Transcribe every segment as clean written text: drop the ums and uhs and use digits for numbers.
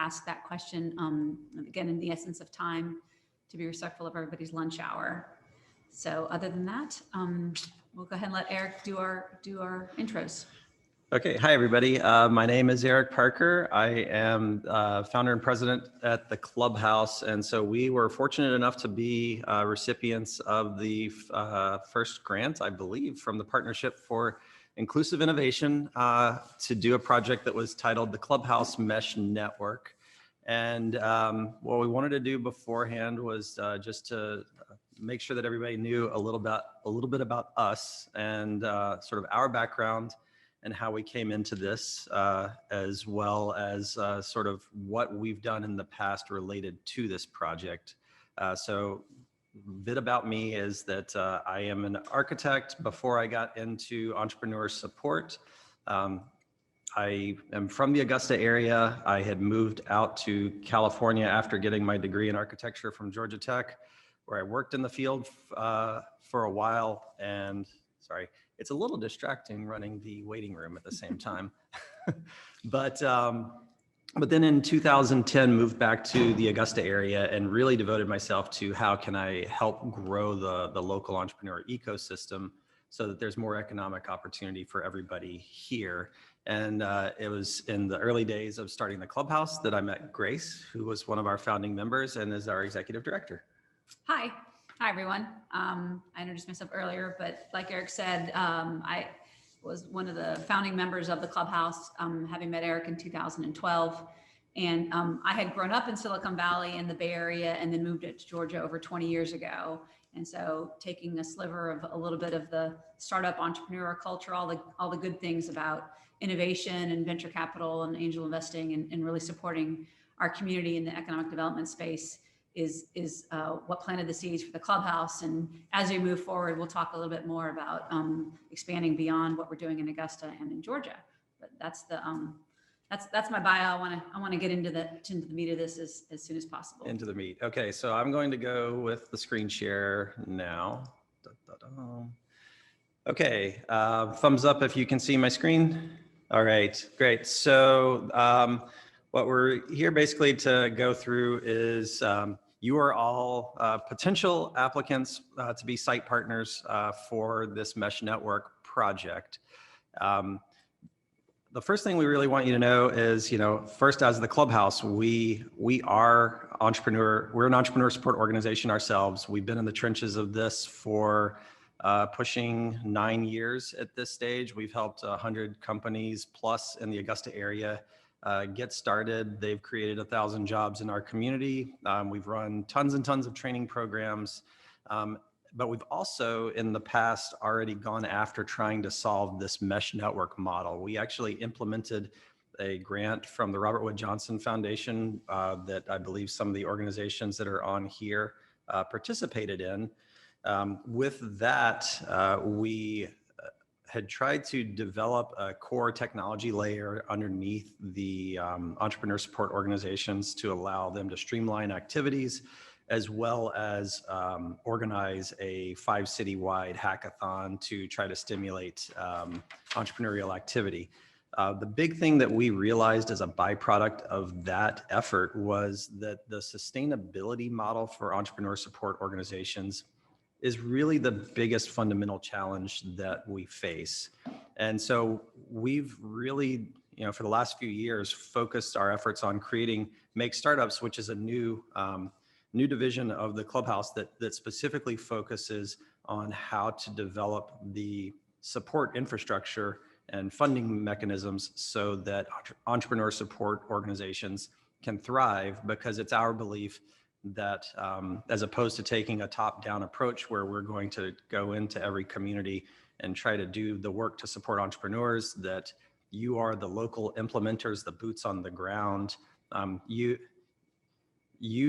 ask that question, again, in the essence of time, to be respectful of everybody's lunch hour. So other than that, we'll go ahead and let Eric do our intros. Okay, hi everybody. My name is Eric Parker. I am founder and president at the Clubhouse, and so we were fortunate enough to be recipients of the first grant, I believe, from the Partnership for Inclusive Innovation to do a project that was titled the Clubhouse Mesh Network. And what we wanted to do beforehand was just to make sure that everybody knew a little bit about us and sort of our background and how we came into this, as well as sort of what we've done in the past related to this project. So a bit about me is that I am an architect. Before I got into entrepreneur support, I am from the Augusta area. I had moved out to California after getting my degree in architecture from Georgia Tech, where I worked in the field for a while. And sorry, it's a little distracting running the waiting room at the same time. But then in 2010, moved back to the Augusta area and really devoted myself to how can I help grow the local entrepreneur ecosystem so that there's more economic opportunity for everybody here. And it was in the early days of starting the Clubhouse that I met Grace, who was one of our founding members and is our executive director. Hi. Hi, everyone. I introduced myself earlier, but like Eric said, I was one of the founding members of the Clubhouse, having met Eric in 2012. And I had grown up in Silicon Valley in the Bay Area and then moved to Georgia over 20 years ago. And so taking a sliver of a little bit of the startup entrepreneur culture, all the good things about innovation and venture capital and angel investing and really supporting our community in the economic development space is what planted the seeds for the Clubhouse. And as we move forward, we'll talk a little bit more about expanding beyond what we're doing in Augusta and in Georgia. But that's my bio. I want to get into the meat of this as soon as possible. Into the meat. Okay, so I'm going to go with the screen share now. Okay, thumbs up if you can see my screen. All right, great. So what we're here basically to go through is you are all potential applicants to be site partners for this Mesh Network project. The first thing we really want you to know is, first, as the Clubhouse, we're an entrepreneur support organization ourselves. We've been in the trenches of this for pushing 9 years at this stage. We've helped 100 companies plus in the Augusta area get started. They've created 1,000 jobs in our community. We've run tons and tons of training programs. But we've also in the past already gone after trying to solve this mesh network model. We actually implemented a grant from the Robert Wood Johnson Foundation that I believe some of the organizations that are on here participated in. With that, we had tried to develop a core technology layer underneath the entrepreneur support organizations to allow them to streamline activities, as well as organize a 5-city-wide hackathon to try to stimulate entrepreneurial activity. The big thing that we realized as a byproduct of that effort was that the sustainability model for entrepreneur support organizations is really the biggest fundamental challenge that we face. And so we've really, for the last few years, focused our efforts on creating Make Startups, which is a new division of the Clubhouse that specifically focuses on how to develop the support infrastructure and funding mechanisms so that entrepreneur support organizations can thrive, because it's our belief that as opposed to taking a top-down approach where we're going to go into every community and try to do the work to support entrepreneurs, that you are the local implementers, the boots on the ground. You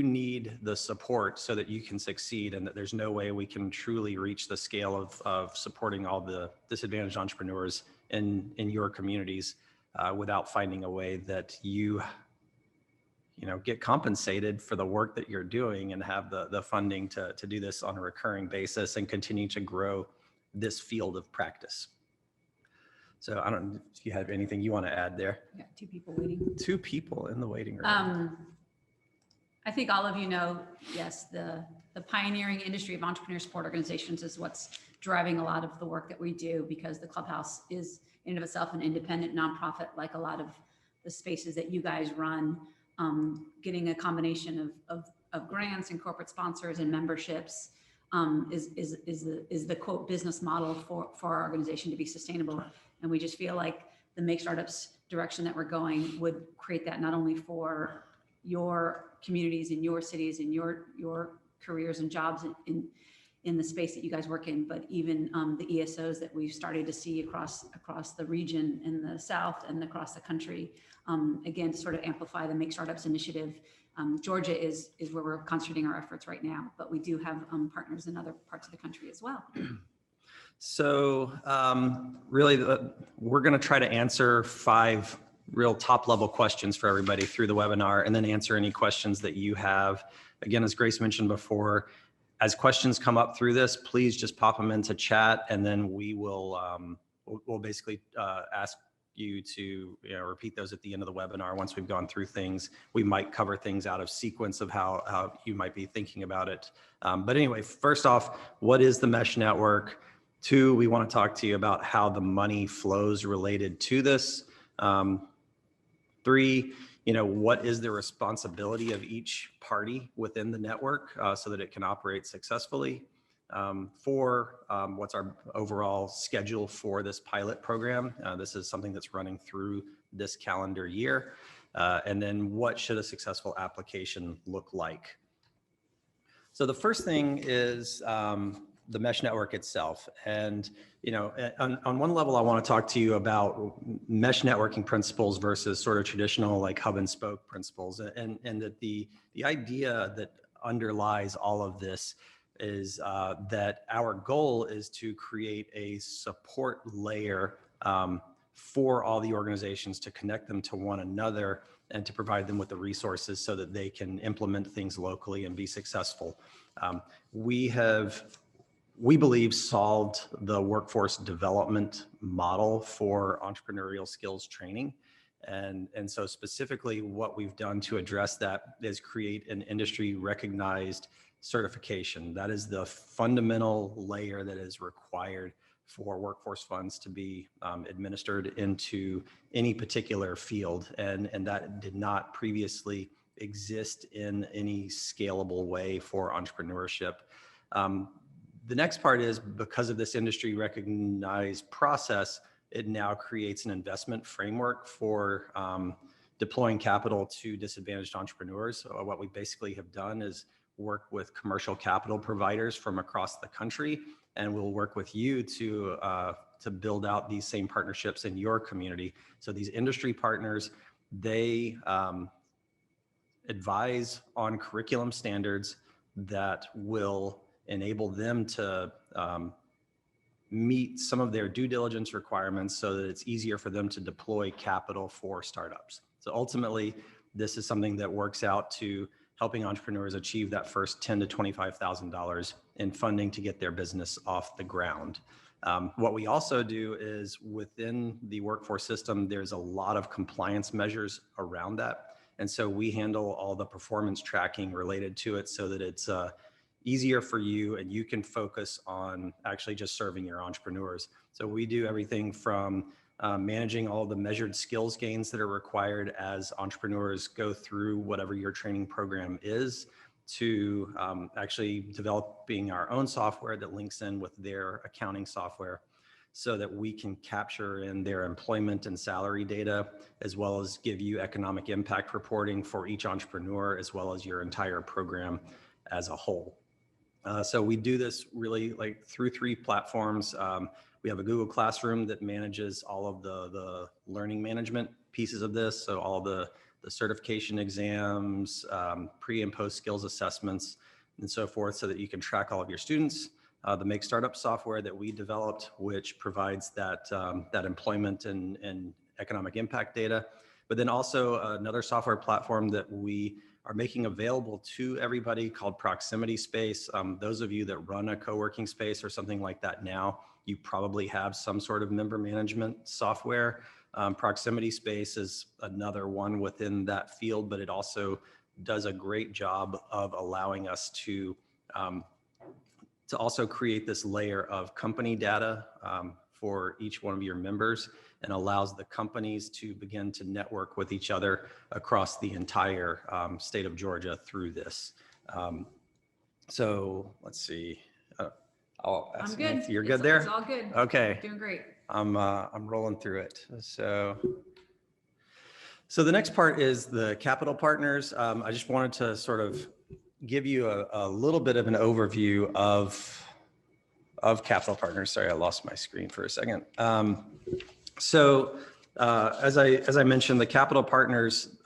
need the support so that you can succeed, and that there's no way we can truly reach the scale of supporting all the disadvantaged entrepreneurs in your communities without finding a way that you get compensated for the work that you're doing and have the funding to do this on a recurring basis and continue to grow this field of practice. So I don't know if you have anything you want to add there. We got 2 people waiting. 2 people in the waiting room. I think all of you know, yes, the pioneering industry of entrepreneur support organizations is what's driving a lot of the work that we do, because the Clubhouse is in and of itself an independent nonprofit, like a lot of the spaces that you guys run. Getting a combination of grants and corporate sponsors and memberships is the quote business model for our organization to be sustainable. And we just feel like the Make Startups direction that we're going would create that not only for your communities and your cities and your careers and jobs in the space that you guys work in, but even the ESOs that we've started to see across the region in the South and across the country. Again, to sort of amplify the Make Startups initiative. Georgia is where we're concentrating our efforts right now, but we do have partners in other parts of the country as well. So really, we're going to try to answer 5 real top level questions for everybody through the webinar, and then answer any questions that you have. Again, as Grace mentioned before, as questions come up through this, please just pop them into chat, and then we will we'll basically ask you to repeat those at the end of the webinar. Once we've gone through things, we might cover things out of sequence of how you might be thinking about it. But anyway, first off, what is the Mesh Network? 2, we want to talk to you about how the money flows related to this. 3, what is the responsibility of each party within the network so that it can operate successfully? 4, what's our overall schedule for this pilot program? This is something that's running through this calendar year. And then what should a successful application look like? So the first thing is the Mesh Network itself. And, on one level, I want to talk to you about mesh networking principles versus sort of traditional like hub and spoke principles. And that the idea that underlies all of this is that our goal is to create a support layer for all the organizations, to connect them to one another and to provide them with the resources so that they can implement things locally and be successful. We believe solved the workforce development model for entrepreneurial skills training. And so specifically what we've done to address that is create an industry recognized certification. That is the fundamental layer that is required for workforce funds to be administered into any particular field. And that did not previously exist in any scalable way for entrepreneurship. The next part is, because of this industry recognized process, it now creates an investment framework for deploying capital to disadvantaged entrepreneurs. So what we basically have done is work with commercial capital providers from across the country, and we'll work with you to build out these same partnerships in your community. So these industry partners, they advise on curriculum standards that will enable them to meet some of their due diligence requirements so that it's easier for them to deploy capital for startups. So ultimately, this is something that works out to helping entrepreneurs achieve that first $10,000 to $25,000 in funding to get their business off the ground. What we also do is, within the workforce system, there's a lot of compliance measures around that. And so we handle all the performance tracking related to it so that it's easier for you and you can focus on actually just serving your entrepreneurs. So we do everything from managing all the measured skills gains that are required as entrepreneurs go through whatever your training program is, to actually developing our own software that links in with their accounting software so that we can capture in their employment and salary data, as well as give you economic impact reporting for each entrepreneur, as well as your entire program as a whole. So we do this really like through 3 platforms. We have a Google Classroom that manages all of the learning management pieces of this. So all the certification exams, pre and post skills assessments, and so forth, so that you can track all of your students. The Make Startup software that we developed, which provides that employment and economic impact data. But then also another software platform that we are making available to everybody called Proximity Space. Those of you that run a co-working space or something like that now you probably have some sort of member management software. Proximity Space is another one within that field, but it also does a great job of allowing us to also create this layer of company data for each one of your members, and allows the companies to begin to network with each other across the entire state of Georgia through this. So let's see. I'll ask I'm good. if you're good there. It's all good. Okay. Doing great. I'm rolling through it. So the next part is the capital partners. I just wanted to sort of give you a little bit of an overview of capital partners. Sorry, I lost my screen for a second. As I mentioned, the capital partners,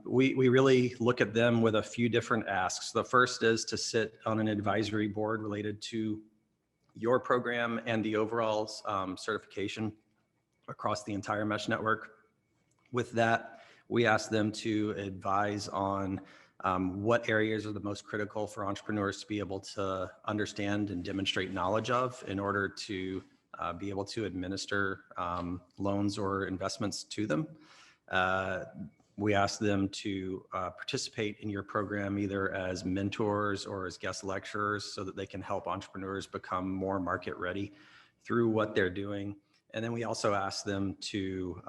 we really look at them with a few different asks. The first is to sit on an advisory board related to your program and the overall certification across the entire mesh network. With that, we ask them to advise on what areas are the most critical for entrepreneurs to be able to understand and demonstrate knowledge of in order to be able to administer loans or investments to them. We ask them to participate in your program either as mentors or as guest lecturers so that they can help entrepreneurs become more market ready through what they're doing. And then we also ask them to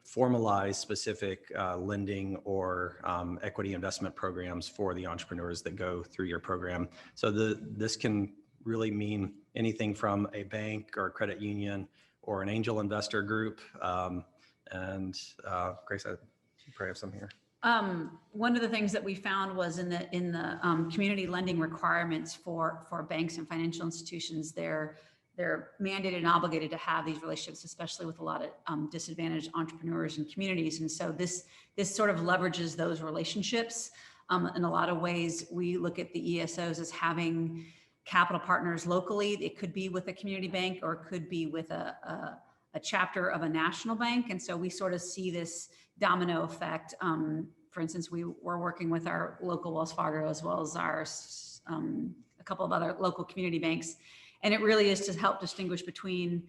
formalize specific lending or equity investment programs for the entrepreneurs that go through your program. So this can really mean anything from a bank or a credit union or an angel investor group. Grace, you probably have some here. One of the things that we found was in the community lending requirements for banks and financial institutions, they're mandated and obligated to have these relationships, especially with a lot of disadvantaged entrepreneurs and communities. And so this sort of leverages those relationships. In a lot of ways, we look at the ESOs as having capital partners locally. It could be with a community bank or it could be with a chapter of a national bank. And so we sort of see this domino effect. For instance, we were working with our local Wells Fargo as well as our a couple of other local community banks. And it really is to help distinguish between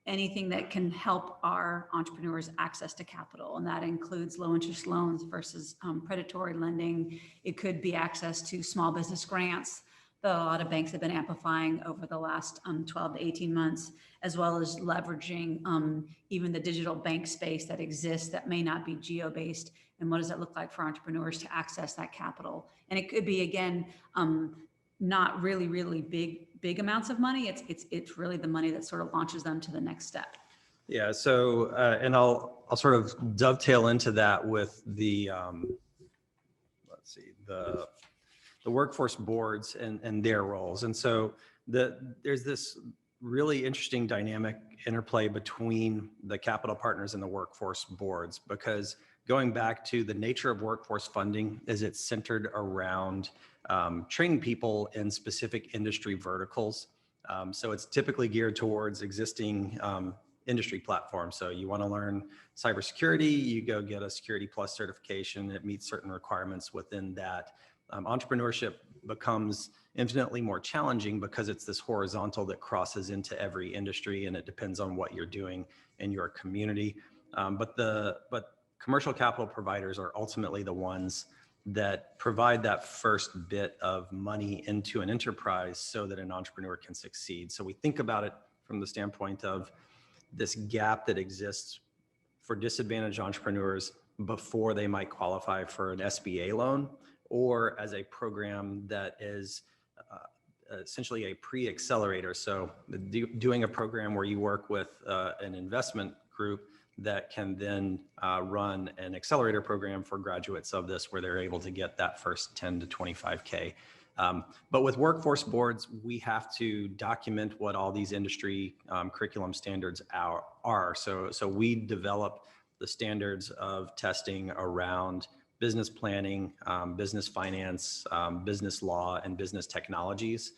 anything that can help our entrepreneurs access to capital. And that includes low interest loans versus predatory lending. It could be access to small business grants that a lot of banks have been amplifying over the last 12 to 18 months, as well as leveraging even the digital bank space that exists that may not be geo-based. And what does that look like for entrepreneurs to access that capital? And it could be, again, not really big amounts of money. It's really the money that sort of launches them to the next step. Yeah. So, and I'll sort of dovetail into that with the, let's see, the workforce boards and their roles. And so there's this really interesting dynamic interplay between the capital partners and the workforce boards, because going back to the nature of workforce funding is it's centered around training people in specific industry verticals. So it's typically geared towards existing industry platforms. So you want to learn cybersecurity, you go get a Security Plus certification. It meets certain requirements within that. Entrepreneurship becomes infinitely more challenging because it's this horizontal that crosses into every industry, and it depends on what you're doing in your community. But commercial capital providers are ultimately the ones that provide that first bit of money into an enterprise so that an entrepreneur can succeed. So we think about it from the standpoint of this gap that exists for disadvantaged entrepreneurs before they might qualify for an SBA loan, or as a program that is essentially a pre-accelerator. So doing a program where you work with an investment group that can then run an accelerator program for graduates of this, where they're able to get that first 10 to 25K. But with workforce boards, we have to document what all these industry curriculum standards are. So we develop the standards of testing around business planning, business finance, business law, and business technologies.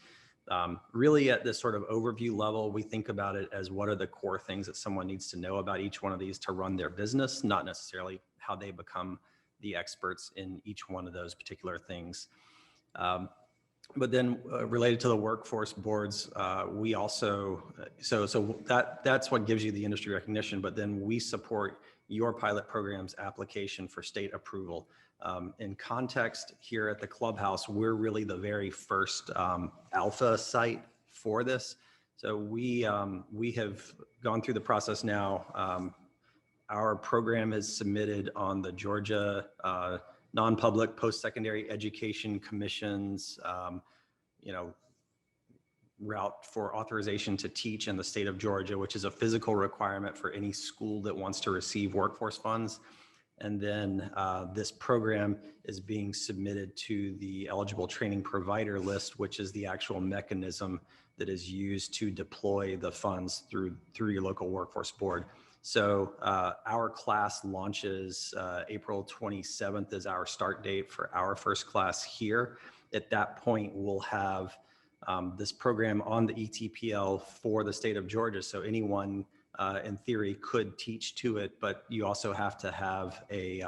Really at this sort of overview level, we think about it as what are the core things that someone needs to know about each one of these to run their business, not necessarily how they become the experts in each one of those particular things. But then related to the workforce boards, we also, that's what gives you the industry recognition, but then we support your pilot program's application for state approval. In context here at the Clubhouse, we're really the very first alpha site for this. So we have gone through the process now. Our program is submitted on the Georgia Non-Public Post-Secondary Education Commission's route for authorization to teach in the state of Georgia, which is a physical requirement for any school that wants to receive workforce funds. And then this program is being submitted to the eligible training provider list, which is the actual mechanism that is used to deploy the funds through your local workforce board. So our class launches April 27th is our start date for our first class here. At that point, we'll have this program on the ETPL for the state of Georgia. So anyone in theory could teach to it, but you also have to have a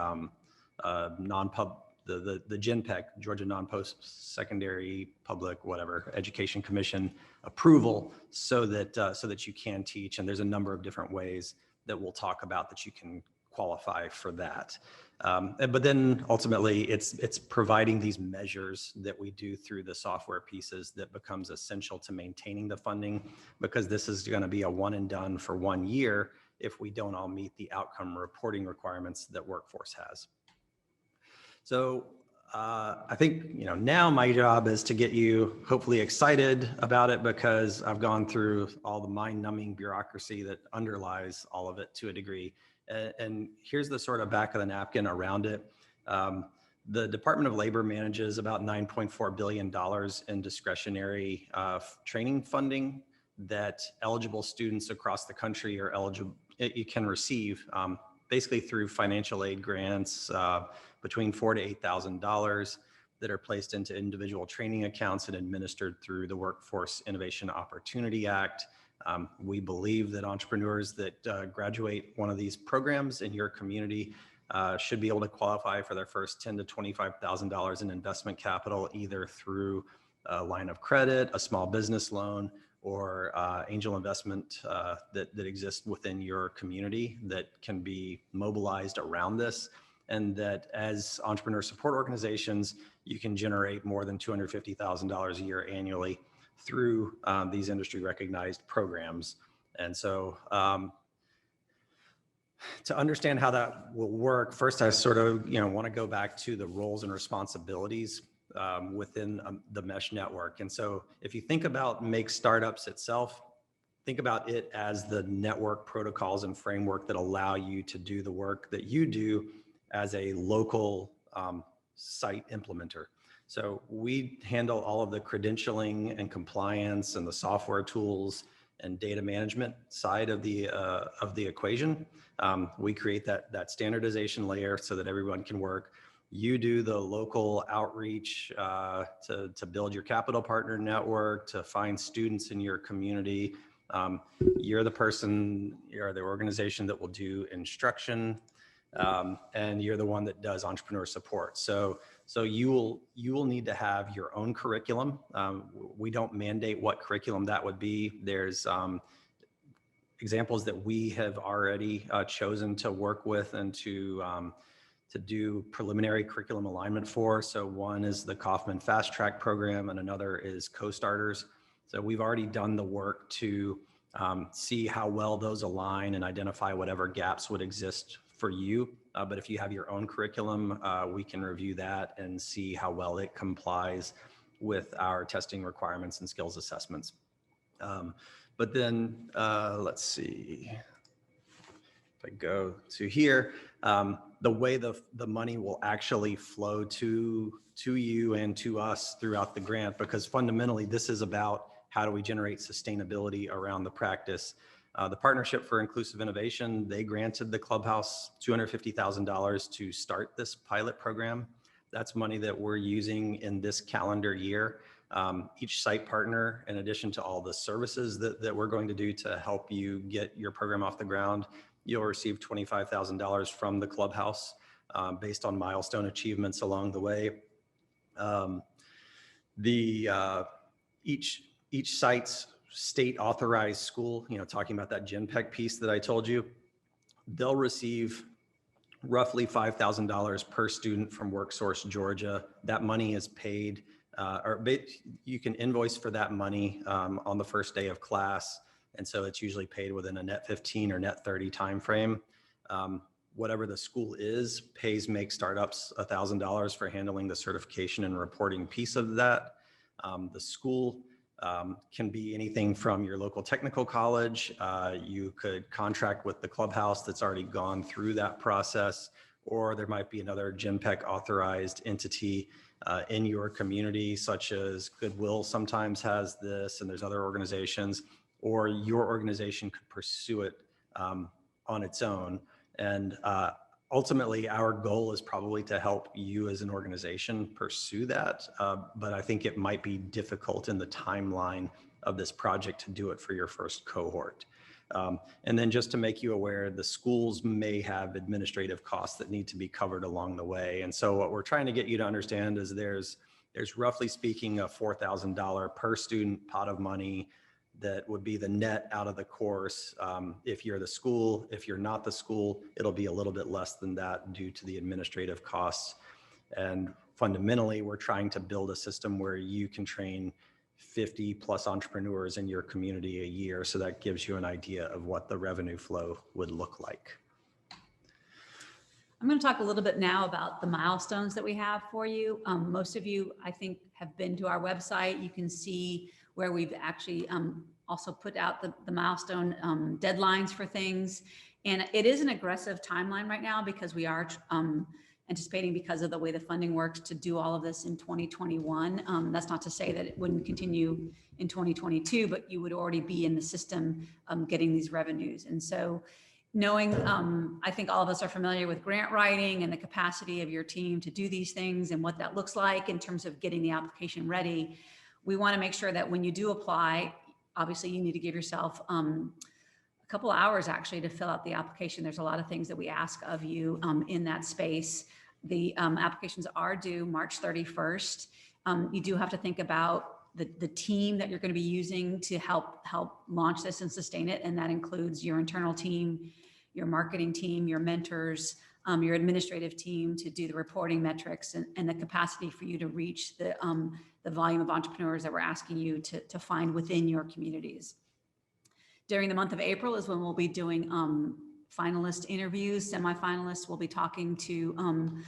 the GenPEC, Georgia Non-Post-Secondary Public whatever Education Commission approval, so that you can teach. And there's a number of different ways that we'll talk about that you can qualify for that. But then ultimately it's providing these measures that we do through the software pieces that becomes essential to maintaining the funding, because this is going to be a one and done for 1 year if we don't all meet the outcome reporting requirements that Workforce has. So I think, now my job is to get you hopefully excited about it, because I've gone through all the mind-numbing bureaucracy that underlies all of it to a degree. And here's the sort of back of the napkin around it. The Department of Labor manages about $9.4 billion in discretionary training funding that eligible students across the country are eligible, you can receive basically through financial aid grants between $4,000 to $8,000 that are placed into individual training accounts and administered through the Workforce Innovation Opportunity Act. We believe that entrepreneurs that graduate one of these programs in your community should be able to qualify for their first $10,000 to $25,000 in investment capital, either through a line of credit, a small business loan, or angel investment that exists within your community that can be mobilized around this. And that as entrepreneur support organizations, you can generate more than $250,000 a year annually through these industry recognized programs. And so to understand how that will work, first I sort of want to go back to the roles and responsibilities within the mesh network. And so if you think about Make Startups itself, think about it as the network protocols and framework that allow you to do the work that you do as a local site implementer. So we handle all of the credentialing and compliance and the software tools and data management side of the equation. We create that standardization layer so that everyone can work. You do the local outreach to build your capital partner network, to find students in your community. You're the organization that will do instruction, and you're the one that does entrepreneur support. So you will need to have your own curriculum. We don't mandate what curriculum that would be. There's examples that we have already chosen to work with and to do preliminary curriculum alignment for. So one is the Kauffman Fast Track program, and another is Costarters. So we've already done the work to see how well those align and identify whatever gaps would exist for you. But if you have your own curriculum, we can review that and see how well it complies with our testing requirements and skills assessments. But then let's see, if I go to here, the way the money will actually flow to you and to us throughout the grant, because fundamentally this is about how do we generate sustainability around the practice. The Partnership for Inclusive Innovation, they granted the Clubhouse $250,000 to start this pilot program. That's money that we're using in this calendar year. Each site partner, in addition to all the services that we're going to do to help you get your program off the ground, you'll receive $25,000 from the Clubhouse based on milestone achievements along the way. The each site's state authorized school, talking about that GenPEC piece that I told you, they'll receive roughly $5,000 per student from WorkSource Georgia. That money is paid, you can invoice for that money on the first day of class. And so it's usually paid within a net 15 or net 30 timeframe. Whatever the school is, pays Make Startups $1,000 for handling the certification and reporting piece of that. The school can be anything from your local technical college. You could contract with the clubhouse that's already gone through that process, or there might be another GenPEC authorized entity in your community, such as Goodwill sometimes has this, and there's other organizations, or your organization could pursue it on its own. And ultimately, our goal is probably to help you as an organization pursue that. But I think it might be difficult in the timeline of this project to do it for your first cohort. And then just to make you aware, the schools may have administrative costs that need to be covered along the way. And so what we're trying to get you to understand is there's roughly speaking a $4,000 per student pot of money that would be the net out of the course. If you're the school, if you're not the school, it'll be a little bit less than that due to the administrative costs. And fundamentally, we're trying to build a system where you can train 50 plus entrepreneurs in your community a year. So that gives you an idea of what the revenue flow would look like. I'm going to talk a little bit now about the milestones that we have for you. Most of you, I think, have been to our website. You can see where we've actually also put out the milestone deadlines for things. And it is an aggressive timeline right now because we are anticipating, because of the way the funding works, to do all of this in 2021. That's not to say that it wouldn't continue in 2022, but you would already be in the system getting these revenues. And so knowing, I think all of us are familiar with grant writing and the capacity of your team to do these things and what that looks like in terms of getting the application ready. We want to make sure that when you do apply, obviously you need to give yourself a couple hours actually to fill out the application. There's a lot of things that we ask of you in that space. The applications are due March 31st. You do have to think about the team that you're going to be using to help launch this and sustain it. And that includes your internal team, your marketing team, your mentors, your administrative team to do the reporting metrics and the capacity for you to reach the volume of entrepreneurs that we're asking you to find within your communities. During the month of April is when we'll be doing finalist interviews, semifinalists. We'll be talking to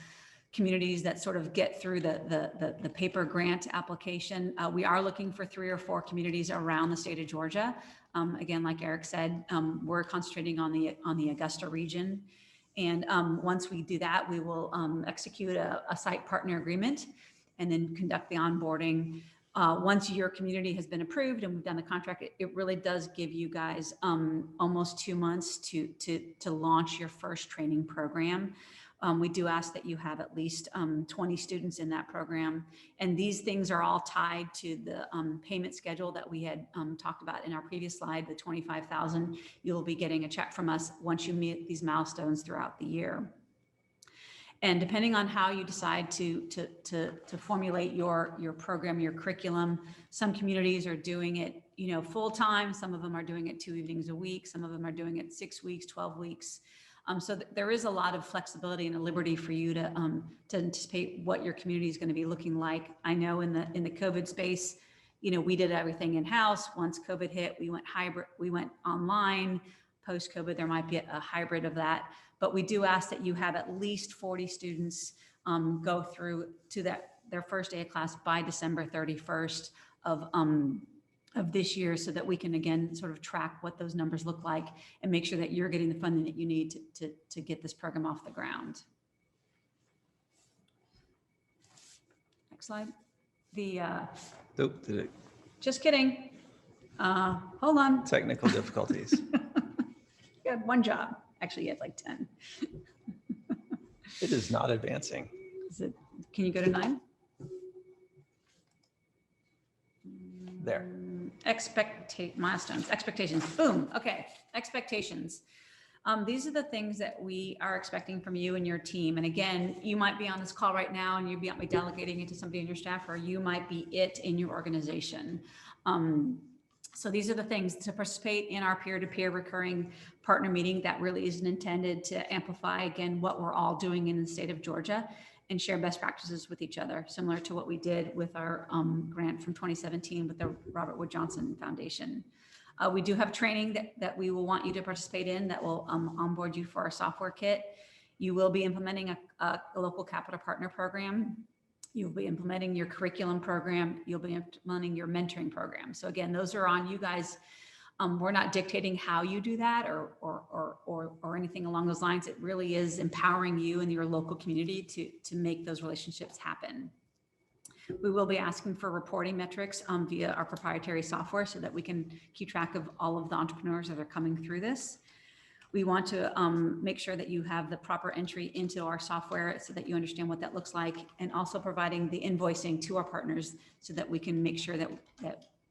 communities that sort of get through the paper grant application. We are looking for 3 or 4 communities around the state of Georgia. Again, like Eric said, we're concentrating on the Augusta region. And once we do that, we will execute a site partner agreement and then conduct the onboarding. Once your community has been approved and we've done the contract, it really does give you guys almost 2 months to launch your first training program. We do ask that you have at least 20 students in that program. And these things are all tied to the payment schedule that we had talked about in our previous slide, the $25,000. You'll be getting a check from us once you meet these milestones throughout the year. And depending on how you decide to formulate your program, your curriculum, some communities are doing it, full time. Some of them are doing it 2 evenings a week. Some of them are doing it 6 weeks, 12 weeks. So there is a lot of flexibility and a liberty for you to anticipate what your community is going to be looking like. I know in the COVID space, we did everything in-house. Once COVID hit, we went hybrid, we went online. Post-COVID, there might be a hybrid of that. But we do ask that you have at least 40 students go through to their first day of class by December 31st of this year, so that we can again sort of track what those numbers look like and make sure that you're getting the funding that you need to get this program off the ground. Next slide. Just kidding. Hold on. Technical difficulties. You had 1 job. Actually, you had like 10. It is not advancing. Can you go to 9? There. Milestones, expectations. Boom. Okay. Expectations. These are the things that we are expecting from you and your team. And again, you might be on this call right now and you might be delegating it to somebody in your staff, or you might be it in your organization. So these are the things: to participate in our peer-to-peer recurring partner meeting that really isn't intended to amplify, again, what we're all doing in the state of Georgia, and share best practices with each other, similar to what we did with our grant from 2017 with the Robert Wood Johnson Foundation. We do have training that we will want you to participate in that will onboard you for our software kit. You will be implementing a local capital partner program. You'll be implementing your curriculum program. You'll be implementing your mentoring program. So again, those are on you guys. We're not dictating how you do that or anything along those lines. It really is empowering you and your local community to make those relationships happen. We will be asking for reporting metrics via our proprietary software so that we can keep track of all of the entrepreneurs that are coming through this. We want to make sure that you have the proper entry into our software so that you understand what that looks like, and also providing the invoicing to our partners so that we can make sure that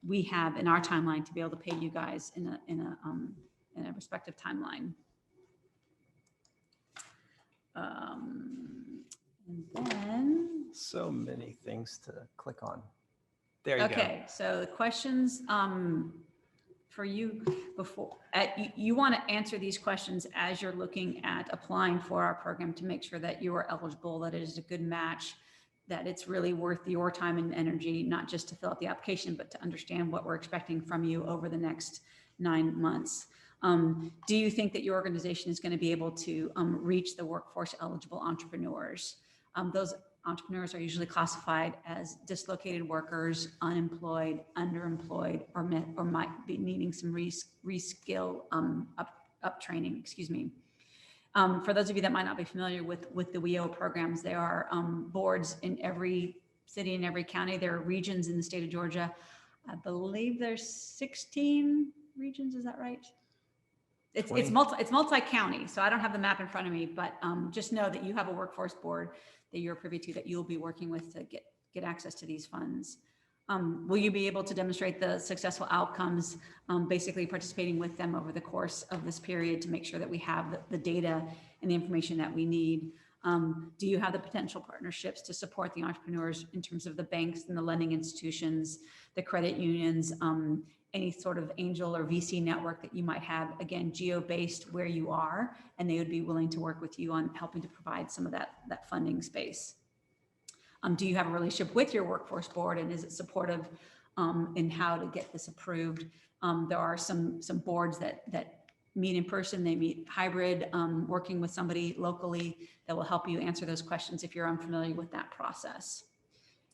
we have in our timeline to be able to pay you guys in a respective timeline. And then So many things to click on. There you go. okay, so the questions for you before you want to answer these questions as you're looking at applying for our program to make sure that you are eligible, that it is a good match, that it's really worth your time and energy, not just to fill out the application, but to understand what we're expecting from you over the next 9 months. Do you think that your organization is going to be able to reach the workforce eligible entrepreneurs? Those entrepreneurs are usually classified as dislocated workers, unemployed, underemployed, or might be needing some reskill up training, excuse me. For those of you that might not be familiar with the WEO programs, there are boards in every city and every county. There are regions in the state of Georgia. I believe there's 16 regions, is that right? It's multi-county, so I don't have the map in front of me, but just know that you have a workforce board that you're privy to, that you'll be working with to get access to these funds. Will you be able to demonstrate the successful outcomes, basically participating with them over the course of this period to make sure that we have the data and the information that we need? Do you have the potential partnerships to support the entrepreneurs in terms of the banks and the lending institutions, the credit unions, any sort of angel or VC network that you might have, again, geo-based where you are, and they would be willing to work with you on helping to provide some of that funding space? Do you have a relationship with your workforce board, and is it supportive in how to get this approved? There are some boards that meet in person, they meet hybrid, working with somebody locally that will help you answer those questions if you're unfamiliar with that process.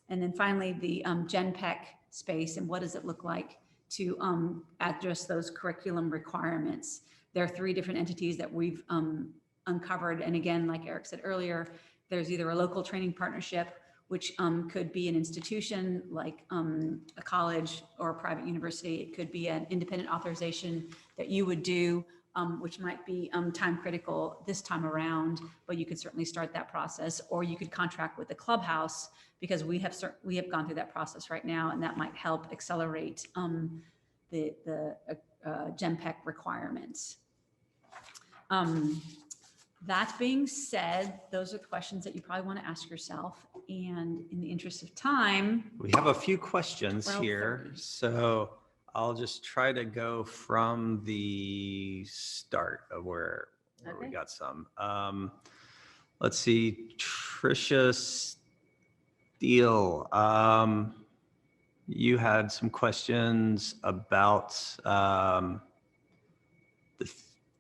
And then finally, the GenPEC space, and what does it look like to address those curriculum requirements. There are 3 different entities that we've uncovered. And again, like Eric said earlier, there's either a local training partnership, which could be an institution like a college or a private university. It could be an independent authorization that you would do, which might be time critical this time around, but you could certainly start that process. Or you could contract with the clubhouse, because we have gone through that process right now, and that might help accelerate the GenPEC requirements. That being said, those are questions that you probably want to ask yourself. And in the interest of time, We have a few questions here, 12:30. so I'll just try to go from the start of where we Okay. got some. Let's see, Tricia Steele, you had some questions about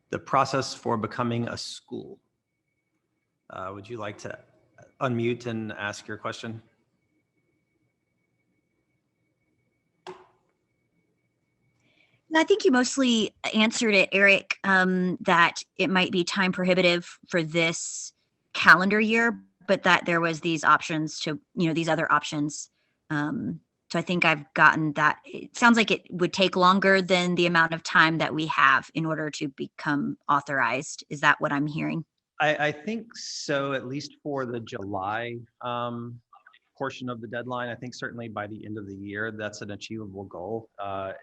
the process for becoming a school. Would you like to unmute and ask your question? No, I think you mostly answered it, Eric, that it might be time prohibitive for this calendar year, but that there was these options to, these other options. So I think I've gotten that. It sounds like it would take longer than the amount of time that we have in order to become authorized. Is that what I'm hearing? I think so, at least for the July portion of the deadline. I think certainly by the end of the year, that's an achievable goal.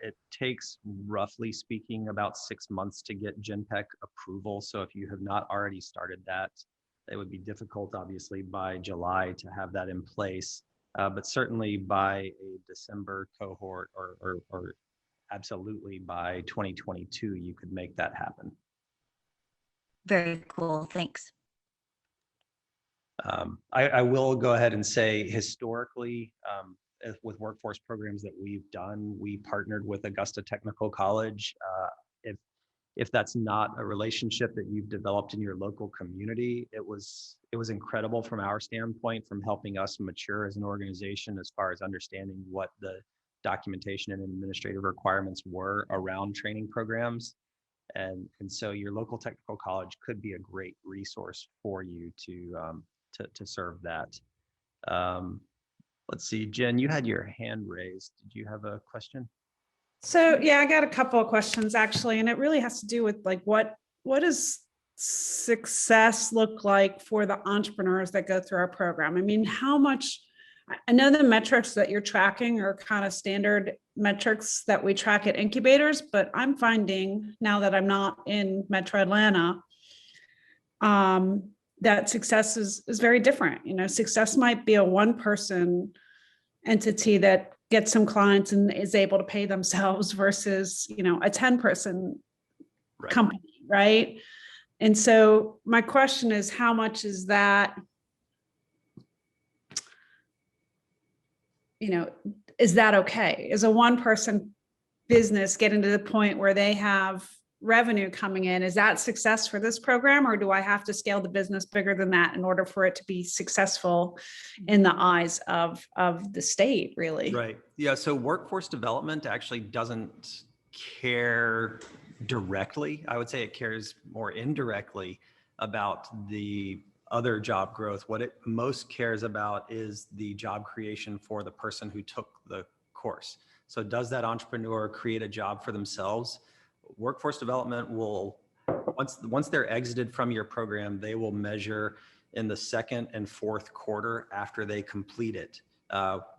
It takes, roughly speaking, about 6 months to get GenPEC approval. So if you have not already started that, it would be difficult, obviously, by July to have that in place. But certainly by a December cohort or absolutely by 2022, you could make that happen. Very cool. Thanks. I will go ahead and say historically, with workforce programs that we've done, we partnered with Augusta Technical College. If that's not a relationship that you've developed in your local community, it was incredible from our standpoint, from helping us mature as an organization as far as understanding what the documentation and administrative requirements were around training programs. And so your local technical college could be a great resource for you to serve that. Let's see, Jen, you had your hand raised. Did you have a question? So yeah, I got a couple of questions actually, and it really has to do with like what does success look like for the entrepreneurs that go through our program? I mean, how much, I know the metrics that you're tracking are kind of standard metrics that we track at incubators, but I'm finding now that I'm not in Metro Atlanta, that success is very different. You know, success might be a one-person entity that gets some clients and is able to pay themselves versus, you know, a 10-person company, right? And so my question is, how much is that, you know, is that okay? Is a one-person business getting to the point where they have revenue coming in? Is that success for this program, or do I have to scale the business bigger than that in order for it to be successful in the eyes of the state, really? Right. Yeah. So workforce development actually doesn't care directly. I would say it cares more indirectly about the other job growth. What it most cares about is the job creation for the person who took the course. So does that entrepreneur create a job for themselves? Workforce development will, once they're exited from your program, they will measure in the second and fourth quarter after they complete it,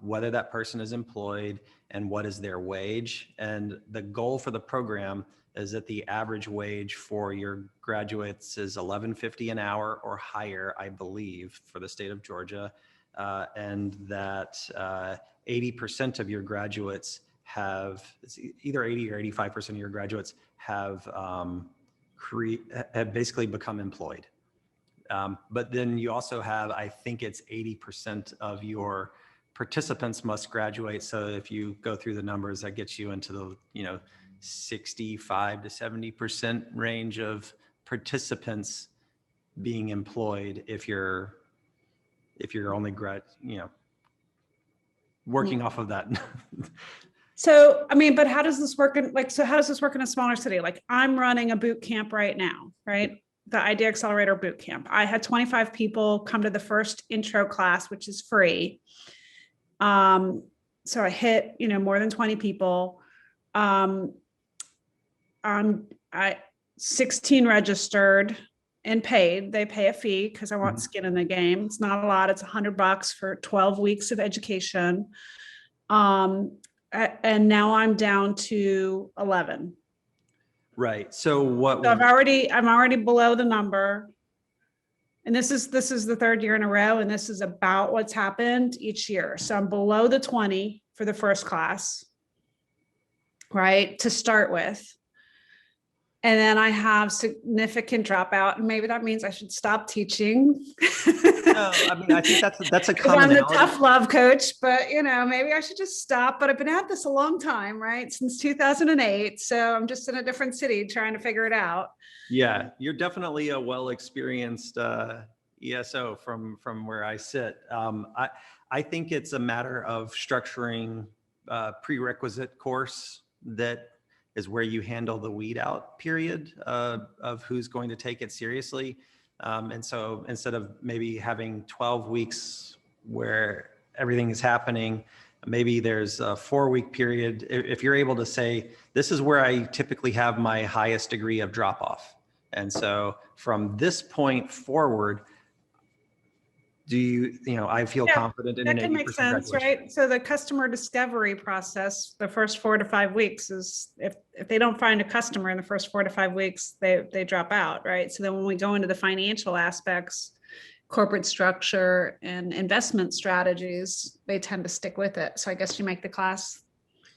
whether that person is employed and what is their wage. And the goal for the program is that the average wage for your graduates is $11.50 an hour or higher, I believe, for the state of Georgia, and that 80% of your graduates have, either 80 or 85% of your graduates have basically become employed. But then you also have, I think it's 80% of your participants must graduate. So if you go through the numbers, that gets you into the, you know, 65 to 70% range of participants being employed if you're only working off of that. So, I mean, but how does this work in, like, so how does this work in a smaller city? Like, I'm running a boot camp right now, right? The Idea Accelerator boot camp. I had 25 people come to the first intro class, which is free. So I hit, you know, more than 20 people. I 16 registered and paid. They pay a fee because I want skin in the game. It's not a lot. It's $100 for 12 weeks of education. And now I'm down to 11. Right. So what? So I'm already below the number. And this is the third year in a row. And this is about what's happened each year. So I'm below the 20 for the first class, right? To start with. And then I have significant dropout, and maybe that means I should stop teaching. No, I mean, I think that's a commonality. I'm the tough love coach, but you know, maybe I should just stop. But I've been at this a long time, right? Since 2008. So I'm just in a different city trying to figure it out. Yeah, you're definitely a well-experienced ESO from where I sit. I think it's a matter of structuring a prerequisite course that is where you handle the weed out period of who's going to take it seriously. And so instead of maybe having 12 weeks where everything is happening, maybe there's a 4-week period. If you're able to say, this is where I typically have my highest degree of drop off. And so from this point forward, I feel Yeah, confident in that an can 80% make sense, graduation. right? So the customer discovery process, the first 4 to 5 weeks is if they don't find a customer in the first 4 to 5 weeks, they drop out, right? So then when we go into the financial aspects, corporate structure and investment strategies, they tend to stick with it. So I guess you make the class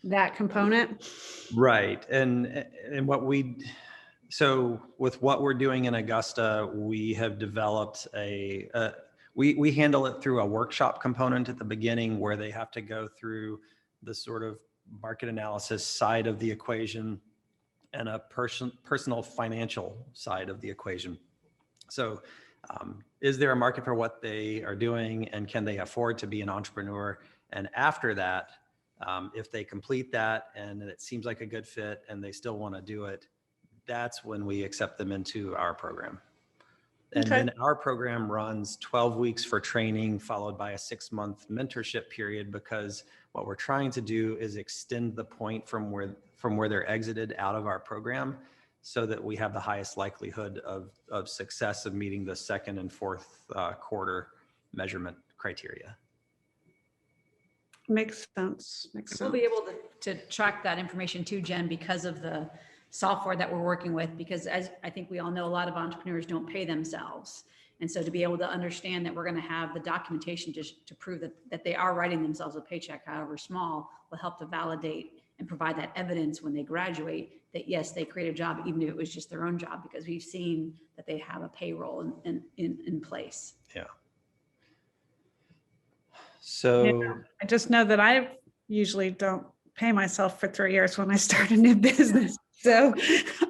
that component. Right. So with what we're doing in Augusta, we have developed we handle it through a workshop component at the beginning where they have to go through the sort of market analysis side of the equation and a personal financial side of the equation. So is there a market for what they are doing, and can they afford to be an entrepreneur? And after that, if they complete that and it seems like a good fit and they still want to do it, that's when we accept them into our program. And Okay. then our program runs 12 weeks for training, followed by a 6-month mentorship period, because what we're trying to do is extend the point from where they're exited out of our program, so that we have the highest likelihood of success of meeting the second and fourth quarter measurement criteria. Makes sense. Makes We'll sense. be able to track that information too, Jen, because of the software that we're working with, because as I think we all know, a lot of entrepreneurs don't pay themselves. And so to be able to understand that we're going to have the documentation just to prove that they are writing themselves a paycheck, however small, will help to validate and provide that evidence when they graduate that yes, they create a job, even if it was just their own job, because we've seen that they have a payroll in place. Yeah. So Yeah. I just know that I usually don't pay myself for 3 years when I start a new business. So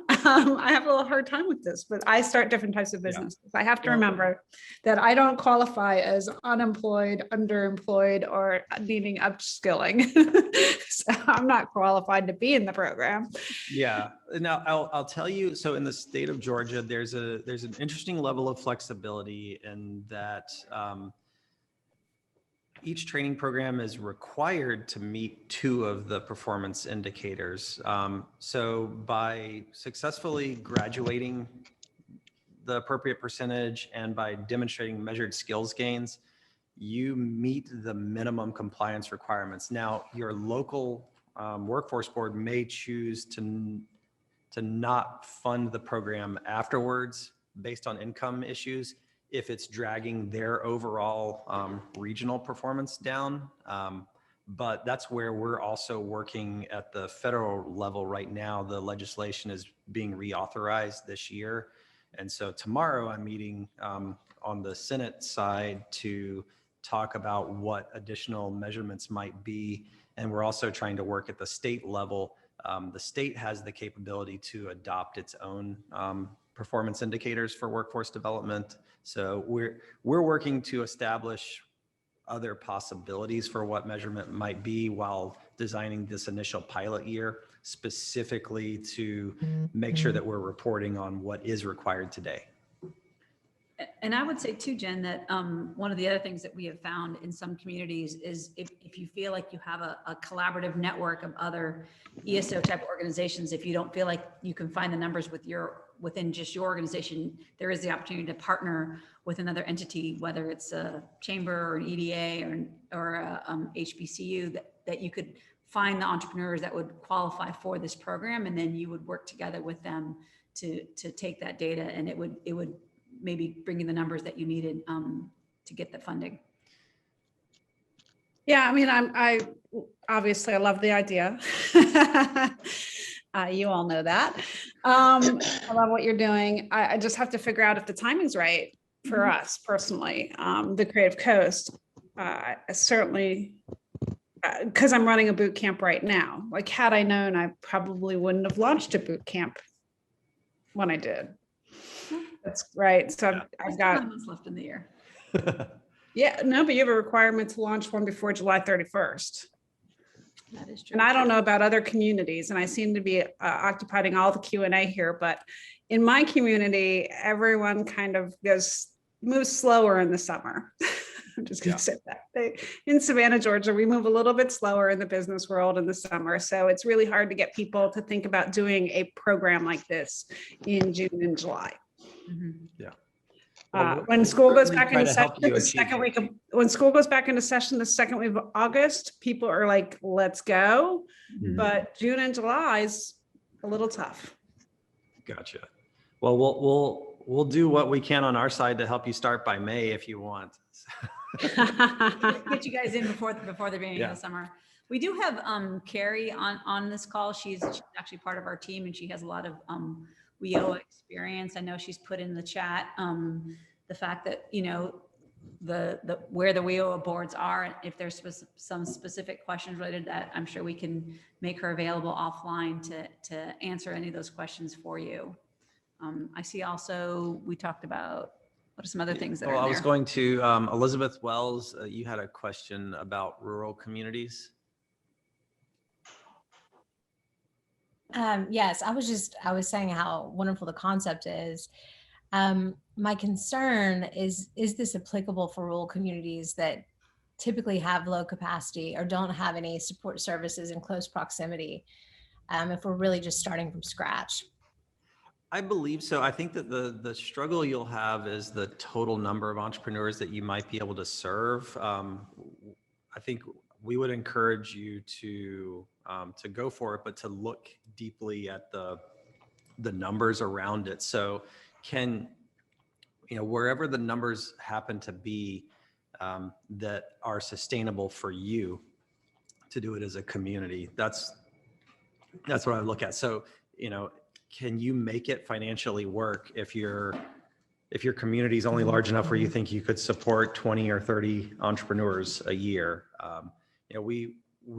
I have a little hard time with this, but I start different types of businesses. I have to remember that I don't qualify as unemployed, underemployed, or needing upskilling. So I'm not qualified to be in the program. yeah, now I'll tell you. So in the state of Georgia, there's an interesting level of flexibility in that each training program is required to meet 2 of the performance indicators. So by successfully graduating the appropriate percentage and by demonstrating measured skills gains, you meet the minimum compliance requirements. Now, your local workforce board may choose to not fund the program afterwards based on income issues if it's dragging their overall regional performance down. But that's where we're also working at the federal level right now. The legislation is being reauthorized this year. And so tomorrow I'm meeting on the Senate side to talk about what additional measurements might be. And we're also trying to work at the state level. The state has the capability to adopt its own performance indicators for workforce development. So we're working to establish other possibilities for what measurement might be while designing this initial pilot year, specifically to make sure that we're reporting on what is required today. And I would say too, Jen, that one of the other things that we have found in some communities is if you feel like you have a collaborative network of other ESO type organizations, if you don't feel like you can find the numbers within just your organization, there is the opportunity to partner with another entity, whether it's a chamber or an EDA or a HBCU, that you could find the entrepreneurs that would qualify for this program, and then you would work together with them to take that data, and it would maybe bring in the numbers that you needed to get the funding. Yeah, I mean, I obviously I love the idea. You all know that. I love what you're doing. I just have to figure out if the timing's right for us personally. The Creative Coast, I certainly, because I'm running a boot camp right now. Like, had I known, I probably wouldn't have launched a boot camp when I did. That's right. So I've got 9 months left in the year. Yeah, no, but you have a requirement to launch one before July 31st. That is true. And I don't know about other communities, and I seem to be occupying all the Q&A here, but in my community, everyone kind of moves slower in the summer. I'm just going to say that. In Savannah, Georgia, we move a little bit slower in the business world in the summer. So it's really hard to get people to think about doing a program like this in June and July. Mm-hmm. Yeah. When school goes certainly back try into to help session, you the achieve second that. week of, when school goes back into session, the second week of August, people are like, let's go. Mhm. But June and July is a little tough. Gotcha. Well, we'll do what we can on our side to help you start by May if you want. Get you guys in before the beginning Yeah. of the summer. We do have Carrie on this call. She's actually part of our team, and she has a lot of WIO experience. I know she's put in the chat the fact that, you know, the where the WIO boards are. If there's some specific questions related to that, I'm sure we can make her available offline to answer any of those questions for you. I see also we talked about, what are some other things that are Well, in I there? was going to Elizabeth Wells. You had a question about rural communities. Yes, I was saying how wonderful the concept is. My concern is this applicable for rural communities that typically have low capacity or don't have any support services in close proximity, if we're really just starting from scratch? I believe so. I think that the struggle you'll have is the total number of entrepreneurs that you might be able to serve. I think we would encourage you to go for it, but to look deeply at the numbers around it. So wherever the numbers happen to be that are sustainable for you to do it as a community, that's what I look at. So, can you make it financially work if your community is only large enough where you think you could support 20 or 30 entrepreneurs a year? We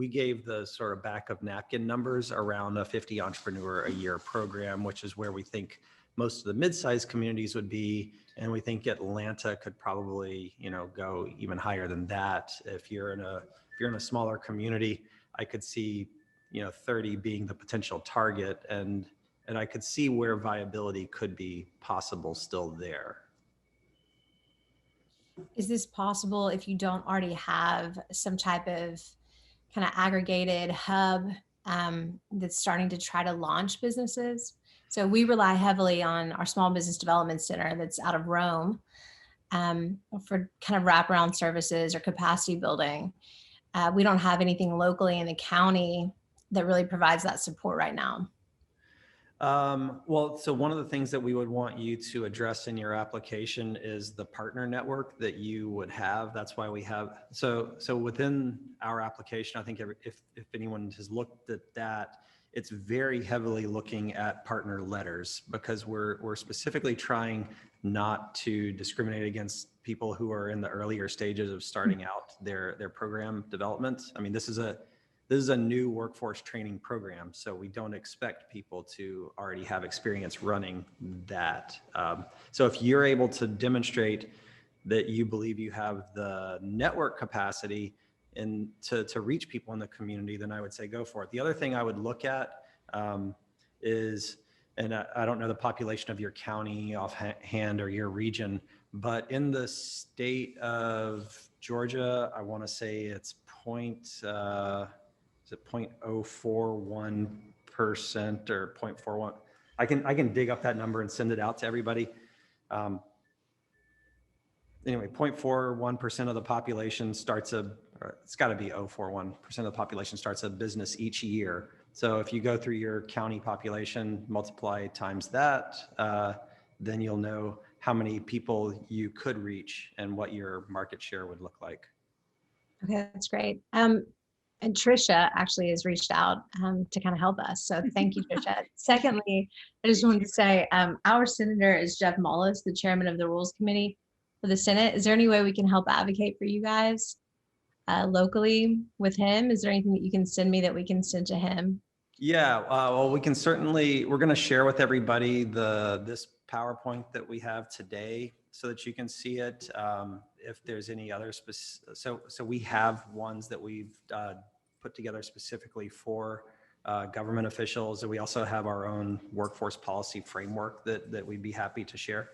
gave the sort of back of napkin numbers around a 50 entrepreneur a year program, which is where we think most of the mid-sized communities would be. And we think Atlanta could probably, go even higher than that. If you're in a smaller community, I could see, 30 being the potential target, and I could see where viability could be possible still there. Is this possible if you don't already have some type of kind of aggregated hub that's starting to try to launch businesses? So we rely heavily on our small business development center that's out of Rome for kind of wraparound services or capacity building. We don't have anything locally in the county that really provides that support right now. Well, so one of the things that we would want you to address in your application is the partner network that you would have. That's why we have, so within our application, I think if anyone has looked at that, it's very heavily looking at partner letters, because we're specifically trying not to discriminate against people who are in the earlier stages of starting out their program development. I mean, this is a new workforce training program, so we don't expect people to already have experience running that. So if you're able to demonstrate that you believe you have the network capacity and to reach people in the community, then I would say go for it. The other thing I would look at is, and I don't know the population of your county offhand or your region, but in the state of Georgia, I want to say it's 0.041% or 0.41. I can dig up that number and send it out to everybody. Anyway, 0.41% of the population it's got to be 0.41% of the population starts a business each year. So if you go through your county population, multiply times that, then you'll know how many people you could reach and what your market share would look like. Okay, that's great. And Trisha actually has reached out to kind of help us. So thank you, Trisha. Secondly, I just wanted to say our senator is Jeff Mullis, the chairman of the Rules Committee for the Senate. Is there any way we can help advocate for you guys locally with him? Is there anything that you can send me that we can send to him? Yeah, well, we're going to share with everybody this PowerPoint that we have today so that you can see it. If there's any other so we have ones that we've put together specifically for government officials, and we also have our own workforce policy framework that we'd be happy to share.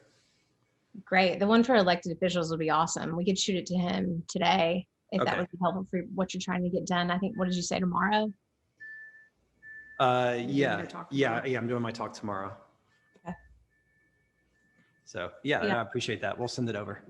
Great. The one for elected officials would be awesome. We could shoot it to him today if that would be helpful for what you're trying to get done. I think, what did you say, tomorrow? Yeah, I'm doing my talk tomorrow. Okay. So yeah, Yeah. I appreciate that. We'll send it over.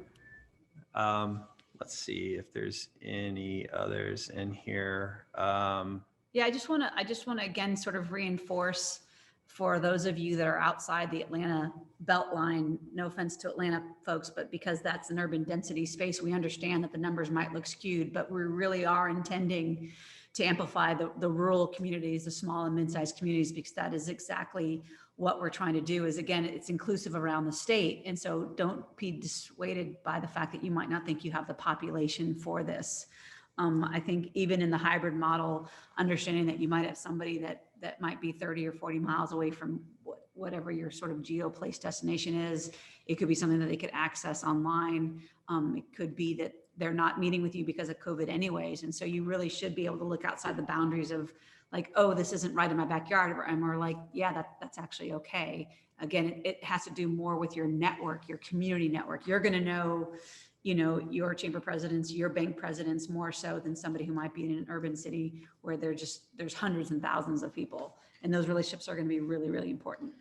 Let's see if there's any others in here. Yeah, I just want to again sort of reinforce for those of you that are outside the Atlanta Beltline, no offense to Atlanta folks, but because that's an urban density space, we understand that the numbers might look skewed, but we really are intending to amplify the rural communities, the small and mid-sized communities, because that is exactly what we're trying to do. Is again, it's inclusive around the state. And so don't be dissuaded by the fact that you might not think you have the population for this. I think even in the hybrid model, understanding that you might have somebody that might be 30 or 40 miles away from whatever your sort of geo-place destination is, it could be something that they could access online. It could be that they're not meeting with you because of COVID anyways. And so you really should be able to look outside the boundaries of like, oh, this isn't right in my backyard. And we're like, yeah, that's actually okay. Again, it has to do more with your network, your community network. You're going to know, you know, your chamber presidents, your bank presidents more so than somebody who might be in an urban city where there's hundreds and thousands of people. And those relationships are going to be really, really important.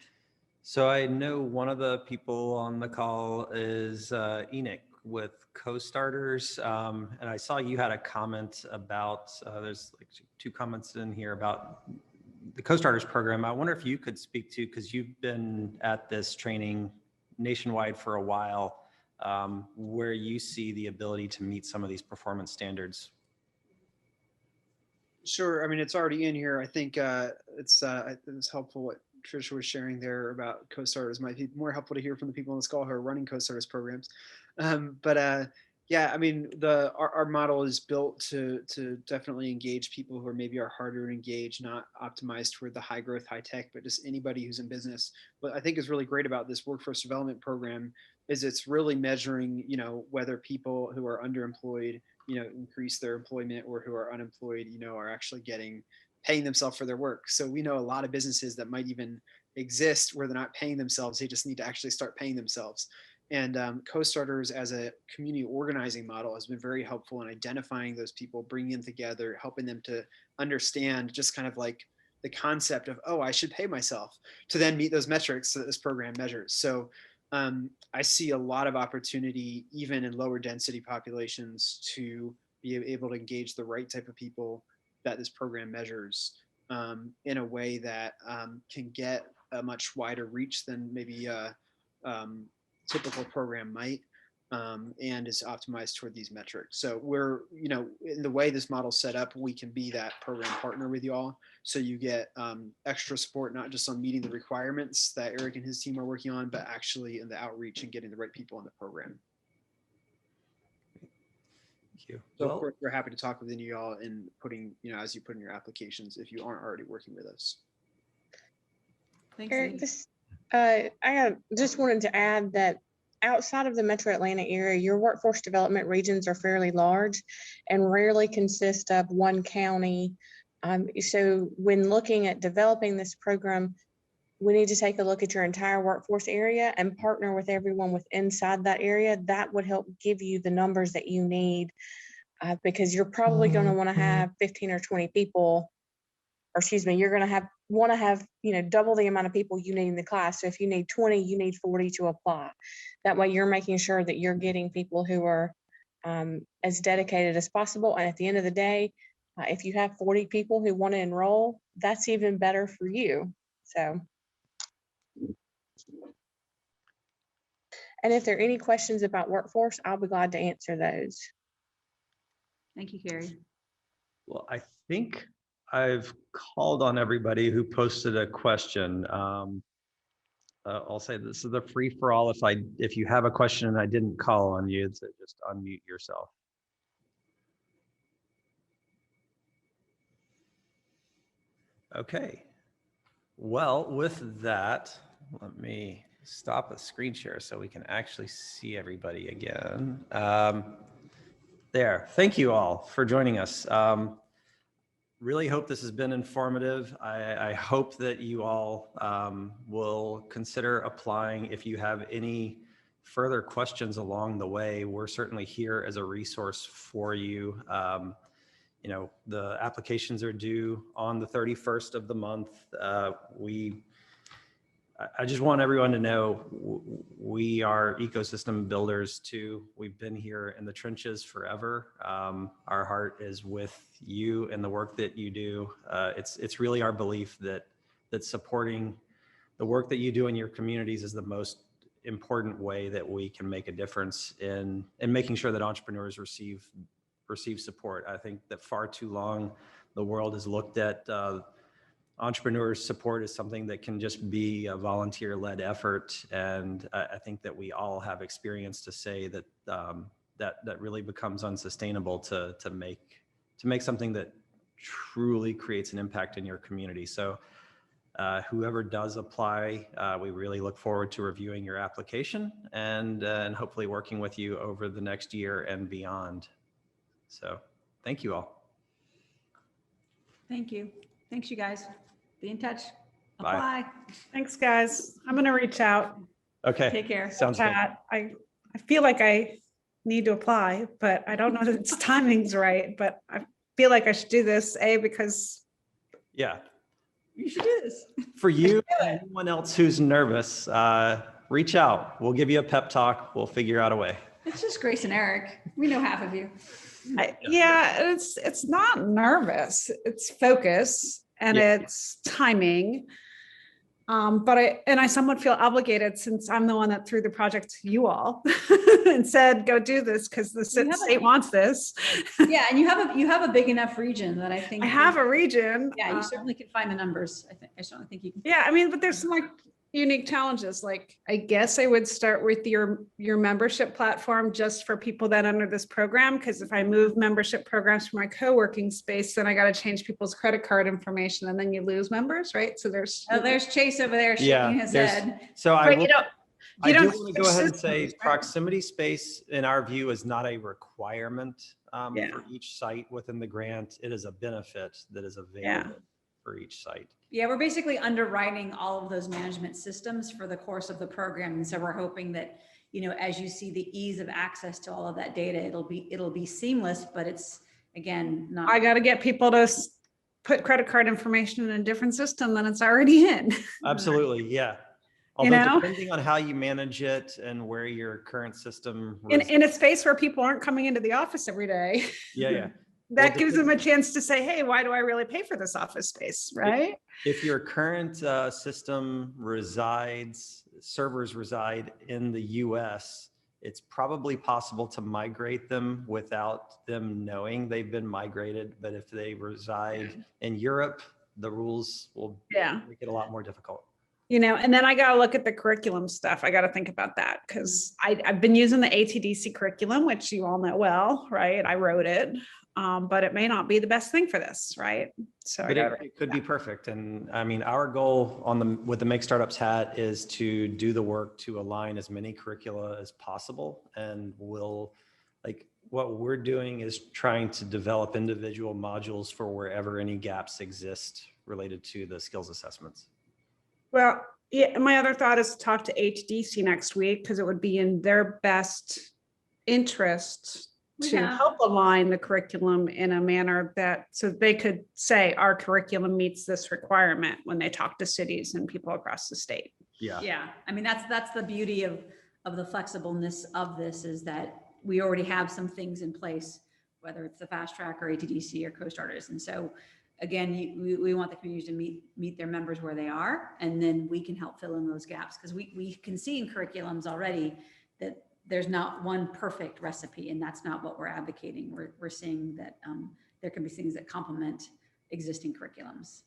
So I know one of the people on the call is Enoch with Costarters. And I saw you had a comment about, there's like 2 comments in here about the Costarters program. I wonder if you could speak to, because you've been at this training nationwide for a while, where you see the ability to meet some of these performance standards. Sure. I mean, it's already in here. I think it's helpful what Tricia was sharing there about co-starters. Might be more helpful to hear from the people on this call who are running co-starters programs. Yeah, I mean, our model is built to definitely engage people who are maybe are harder to engage, not optimized for the high growth, high tech, but just anybody who's in business. What I think is really great about this workforce development program is it's really measuring, you know, whether people who are underemployed, you know, increase their employment, or who are unemployed, you know, are actually paying themselves for their work. So we know a lot of businesses that might even exist where they're not paying themselves. They just need to actually start paying themselves. And Co-Starters as a community organizing model has been very helpful in identifying those people, bringing them together, helping them to understand just kind of like the concept of, oh, I should pay myself, to then meet those metrics that this program measures. So I see a lot of opportunity, even in lower density populations, to be able to engage the right type of people that this program measures in a way that can get a much wider reach than maybe a typical program might, and is optimized toward these metrics. So we're, you know, in the way this model's set up, we can be that program partner with y'all. So you get extra support, not just on meeting the requirements that Eric and his team are working on, but actually in the outreach and getting the right people in the program. Thank you. So of course, we're happy to talk with any of y'all and putting, you know, as you put in your applications, if you aren't already working with us. Thanks, Eric, Lee. I just wanted to add that outside of the Metro Atlanta area, your workforce development regions are fairly large and rarely consist of one county. So when looking at developing this program, we need to take a look at your entire workforce area and partner with everyone inside that area. That would help give you the numbers that you need, because you're probably going to want to have 15 or 20 people, or excuse me, you're going to want to have, you know, double the amount of people you need in the class. So if you need 20, you need 40 to apply. That way you're making sure that you're getting people who are as dedicated as possible. And at the end of the day, if you have 40 people who want to enroll, that's even better for you. So. And if there are any questions about workforce, I'll be glad to answer those. Thank you, Carrie. Well, I think I've called on everybody who posted a question. I'll say this is a free for all. If you have a question and I didn't call on you, it's just unmute yourself. Okay. Well, with that, let me stop the screen share so we can actually see everybody again. There. Thank you all for joining us. Really hope this has been informative. I hope that you all will consider applying. If you have any further questions along the way, we're certainly here as a resource for you. You know, the applications are due on the 31st of the month. We I just want everyone to know we are ecosystem builders too. We've been here in the trenches forever. Our heart is with you and the work that you do. It's really our belief that supporting the work that you do in your communities is the most important way that we can make a difference in making sure that entrepreneurs receive support. I think that far too long the world has looked at entrepreneur support is something that can just be a volunteer-led effort, and I think that we all have experience to say that that really becomes unsustainable to make something that truly creates an impact in your community. So whoever does apply, we really look forward to reviewing your application and hopefully working with you over the next year and beyond. So thank you all. Thank you. Thanks, you guys. Be in touch. Bye. Apply. Thanks, guys. I'm going to reach out. Okay. Take care. Sounds good. Chat. I feel like I need to apply, but I don't know that its timing's right, but I feel like I should do this, because Yeah. You should do this. For you and anyone else who's nervous, reach out. We'll give you a pep talk. We'll figure out a way. It's just Grace and Eric. We know half of you. yeah, it's not nervous. It's focus and Yeah. it's timing. But I somewhat feel obligated, since I'm the one that threw the project to you all and said, go do this because the state wants this. Yeah, and you have a big enough region that I think I have a region. Yeah, you certainly can find the numbers. I certainly think you can. Yeah, I mean, but there's some like unique challenges. Like, I guess I would start with your membership platform just for people that enter this program. Because if I move membership programs from my co-working space, then I got to change people's credit card information, and then you lose members, right? So there's Chase over there shaking his head. So I do don't want to go ahead and say proximity space, in our view, is not a requirement for each site within the grant. It is a benefit that is available for each site. Yeah, we're basically underwriting all of those management systems for the course of the program. And so we're hoping that, as you see the ease of access to all of that data, it'll be seamless, but it's, again, not. I got to get people to put credit card information in a different system than it's already in. Absolutely. Yeah. Although depending on how you manage it and where your current system in a space where people aren't coming into the office every day. Yeah. That gives them a chance to say, hey, why do I really pay for this office space, right? If your current system servers reside in the US, it's probably possible to migrate them without them knowing they've been migrated. But if they reside in Europe, the rules will make it a lot more difficult. And then I got to look at the curriculum stuff. I got to think about that, because I've been using the ATDC curriculum, which you all know well, right? I wrote it. But it may not be the best thing for this, right? So it could be perfect. And I mean, our goal with the Make Startups hat is to do the work to align as many curricula as possible. And what we're doing is trying to develop individual modules for wherever any gaps exist related to the skills assessments. Well, yeah, my other thought is to talk to HDC next week, because it would be in their best interest to help align the curriculum in a manner so they could say our curriculum meets this requirement when they talk to cities and people across the state. Yeah. I mean, that's the beauty of the flexibleness of this, is that we already have some things in place, whether it's the fast track or ATDC or Costarters. And so again, we want the community to meet their members where they are, and then we can help fill in those gaps, because we can see in curriculums already that there's not one perfect recipe, and that's not what we're advocating. We're seeing that there can be things that complement existing curriculums.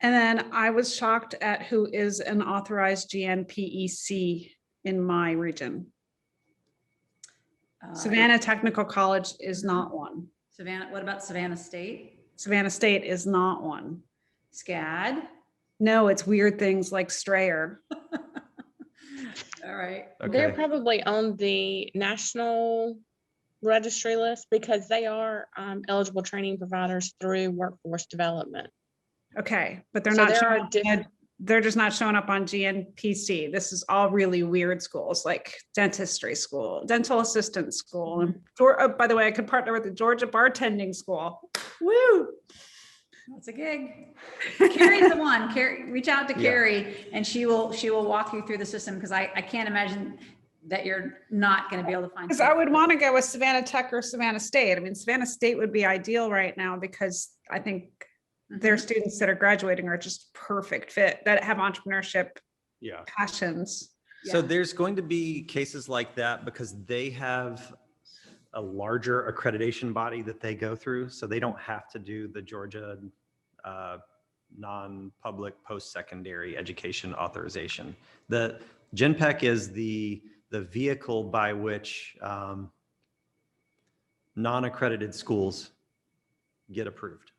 And then I was shocked at who is an authorized GNPEC in my region. Savannah Technical College is not one. Savannah, what about Savannah State? Savannah State is not one. SCAD? No, it's weird things like Strayer. All right. Okay. They're probably on the national registry list, because they are eligible training providers through workforce development. Okay, but they're So not there are showing. different- They're just not showing up on GNPC. This is all really weird schools, like dentistry school, dental assistant school, and by the way, I could partner with the Georgia bartending school. Woo! It's a gig. Carrie's the one. Carrie, reach out to Yeah. Carrie and she will walk you through the system because I can't imagine that you're not going to be able to find. Because I would want to go with Savannah Tech or Savannah State. I mean, Savannah State would be ideal right now because I think their students that are graduating are just perfect fit that have entrepreneurship Yeah. passions. So Yeah. there's going to be cases like that because they have a larger accreditation body that they go through. So they don't have to do the Georgia non-public post-secondary education authorization. The GenPEC is the vehicle by which non-accredited schools get approved.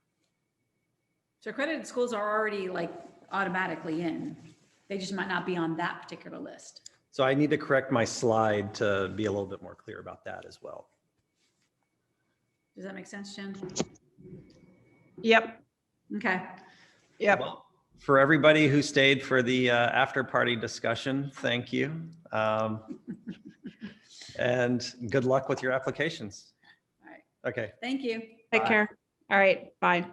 So accredited schools are already like automatically in. They just might not be on that particular list. So I need to correct my slide to be a little bit more clear about that as well. Does that make sense, Jen? Yep. Okay. Yep. Well, for everybody who stayed for the after party discussion, thank you. And good luck with your applications. All right. Okay. Thank you. Take care. All right. Bye.